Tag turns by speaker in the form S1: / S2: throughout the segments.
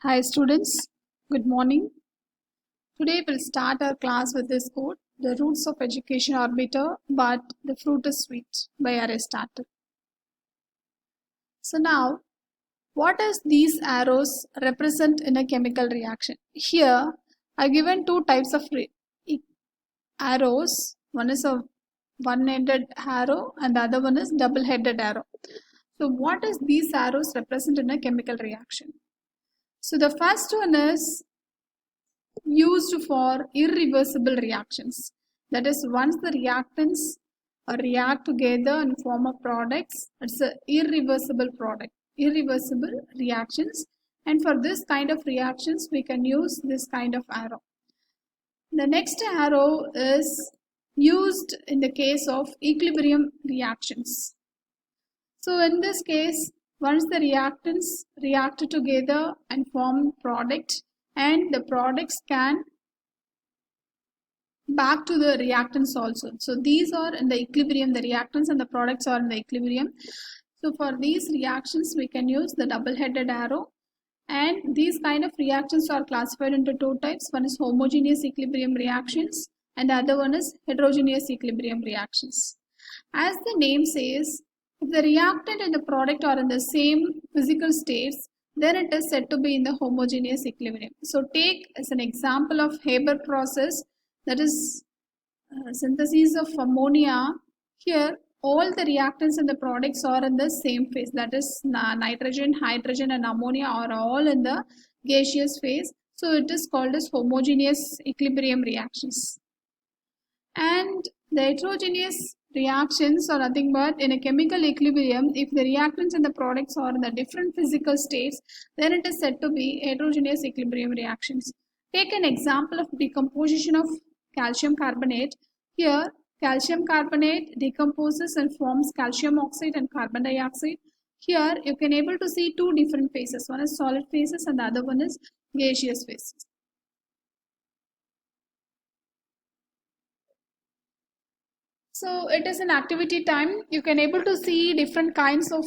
S1: Hi students, good morning. Today we'll start our class with this quote, "The roots of education are bitter, but the fruit is sweet" by Aristotle. So now, what does these arrows represent in a chemical reaction? Here, I've given two types of arrows. One is a one-headed arrow and the other one is double-headed arrow. So what does these arrows represent in a chemical reaction? So the first one is used for irreversible reactions. That is, once the reactants react together and form a products, it's an irreversible product, irreversible reactions. And for this kind of reactions, we can use this kind of arrow. The next arrow is used in the case of equilibrium reactions. So in this case, once the reactants react together and form product, and the products can back to the reactants also. So these are in the equilibrium, the reactants and the products are in the equilibrium. So for these reactions, we can use the double-headed arrow. And these kind of reactions are classified into two types. One is homogeneous equilibrium reactions and the other one is heterogeneous equilibrium reactions. As the name says, if the reactant and the product are in the same physical states, then it is said to be in the homogeneous equilibrium. So take as an example of Haber process, that is synthesis of ammonia. Here all the reactants and the products are in the same phase, that is nitrogen, hydrogen and ammonia are all in the gaseous phase. So it is called as homogeneous equilibrium reactions. And the heterogeneous reactions are nothing but in a chemical equilibrium, if the reactants and the products are in the different physical states, then it is said to be heterogeneous equilibrium reactions. Take an example of decomposition of calcium carbonate. Here, calcium carbonate decomposes and forms calcium oxide and carbon dioxide. Here, you can able to see two different phases. One is solid phases and the other one is gaseous phases. So it is an activity time. You can able to see different kinds of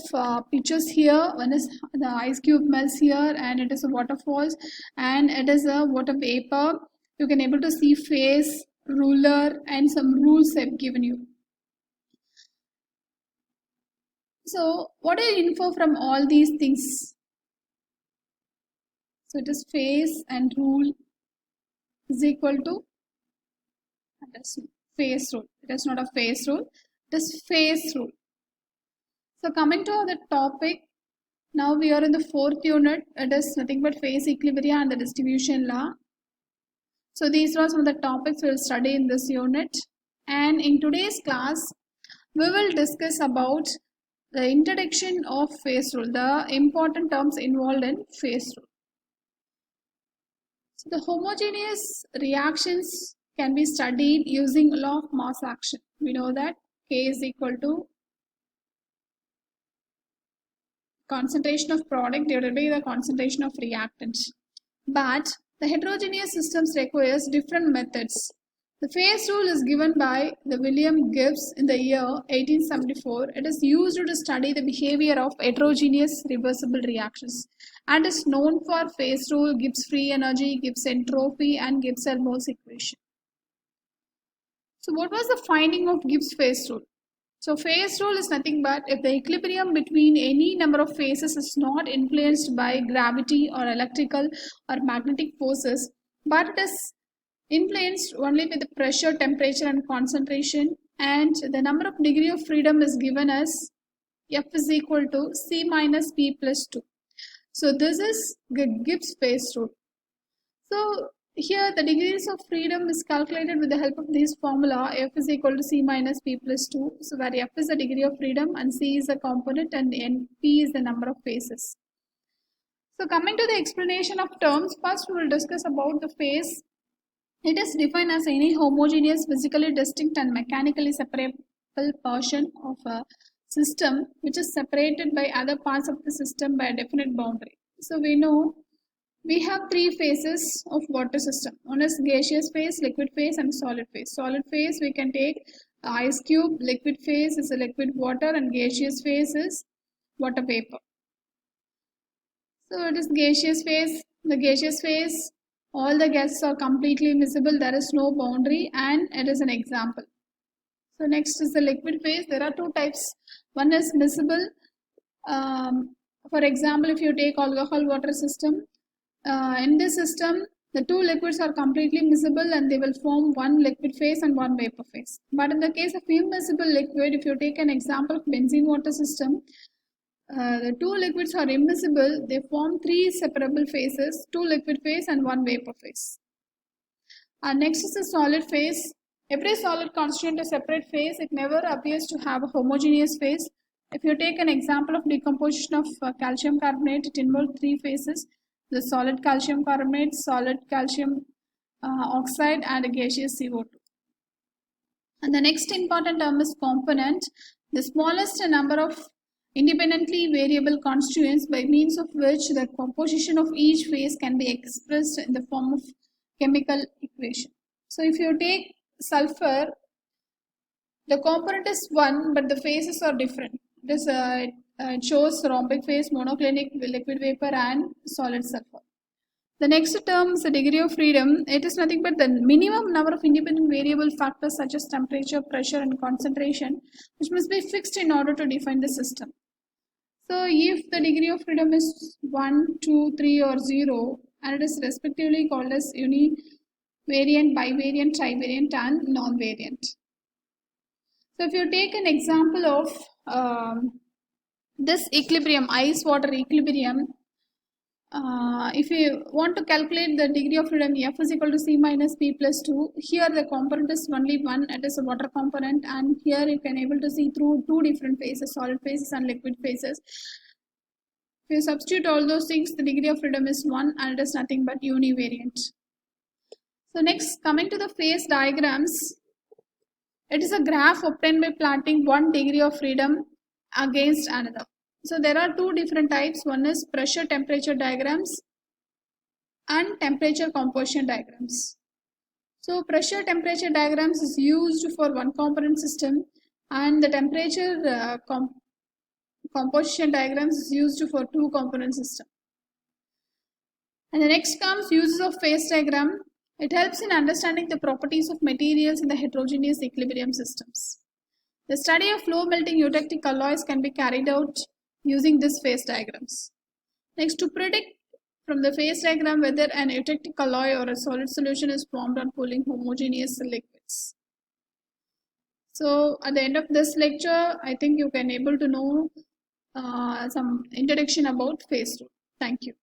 S1: pictures here. One is the ice cube melts here and it is a waterfalls and it is a water vapor. You can able to see phase, ruler and some rules I've given you. So what is info from all these things? So it is phase and rule is equal to phase rule. It is not a phase rule. It is phase rule. So coming to the topic, now we are in the fourth unit. It is nothing but phase equilibrium and the distribution law. So these are some of the topics we will study in this unit. And in today's class, we will discuss about the introduction of phase rule, the important terms involved in phase rule. So the homogeneous reactions can be studied using law of mass action. We know that K is equal to concentration of product divided by the concentration of reactant. But the heterogeneous systems requires different methods. The phase rule is given by the William Gibbs in the year 1874. It is used to study the behavior of heterogeneous reversible reactions and is known for phase rule, Gibbs free energy, Gibbs entropy and Gibbs-Helmholtz equation. So what was the finding of Gibbs phase rule? So phase rule is nothing but if the equilibrium between any number of phases is not influenced by gravity or electrical or magnetic forces, but it is influenced only with the pressure, temperature and concentration, and the number of degree of freedom is given as F is equal to C minus P plus 2. So this is Gibbs phase rule. So here the degrees of freedom is calculated with the help of this formula. F is equal to C minus P plus 2. So where F is the degree of freedom and C is the component and P is the number of phases. So coming to the explanation of terms, first we will discuss about the phase. It is defined as any homogeneous, physically distinct and mechanically separable portion of a system which is separated by other parts of the system by a definite boundary. So we know we have three phases of water system. One is gaseous phase, liquid phase and solid phase. Solid phase we can take ice cube, liquid phase is a liquid water and gaseous phase is water vapor. So it is gaseous phase The gaseous phase, all the gases are completely miscible, there is no boundary, and it is an example. So next is the liquid phase. There are two types. One is miscible. For example, if you take alcohol water system, in this system, the two liquids are completely miscible and they will form one liquid phase and one vapor phase. But in the case of immiscible liquid, if you take an example of benzene water system, the two liquids are immiscible. They form three separable phases, two liquid phase and one vapor phase. Next is the solid phase. Every solid constitutes a separate phase. It never appears to have a homogeneous phase. If you take an example of decomposition of calcium carbonate, it involves three phases: the solid calcium carbonate, solid calcium oxide, and a gaseous CO2. And the next important term is component. The smallest number of independently variable constituents by means of which the composition of each phase can be expressed in the form of chemical equation. So if you take sulfur, the component is one, but the phases are different. It shows rhombic phase, monoclinic, liquid vapor, and solid sulfur. The next term is the degree of freedom. It is nothing but the minimum number of independent variable factors such as temperature, pressure, and concentration, which must be fixed in order to define the system. So if the degree of freedom is 1, 2, 3, or 0, and it is respectively called as univariant, bivariant, trivariant, and non-variant. So if you take an example of this equilibrium, ice-water equilibrium, if you want to calculate the degree of freedom, F is equal to C minus P plus 2. Here the component is only one, it is a water component, and here you can able to see through two different phases, solid phases and liquid phases. If you substitute all those things, the degree of freedom is 1 and it is nothing but univariant. So next, coming to the phase diagrams, it is a graph obtained by plotting one degree of freedom against another. So there are two different types. One is pressure temperature diagrams and temperature composition diagrams. So pressure temperature diagrams is used for one component system, and the temperature composition diagrams is used for two component system. And the next comes uses of phase diagram. It helps in understanding the properties of materials in the heterogeneous equilibrium systems. The study of low melting eutectic alloys can be carried out using these phase diagrams. Next, to predict from the phase diagram whether an eutectic alloy or a solid solution is formed on cooling homogeneous liquids. So at the end of this lecture, I think you can able to know some introduction about phase rule. Thank you.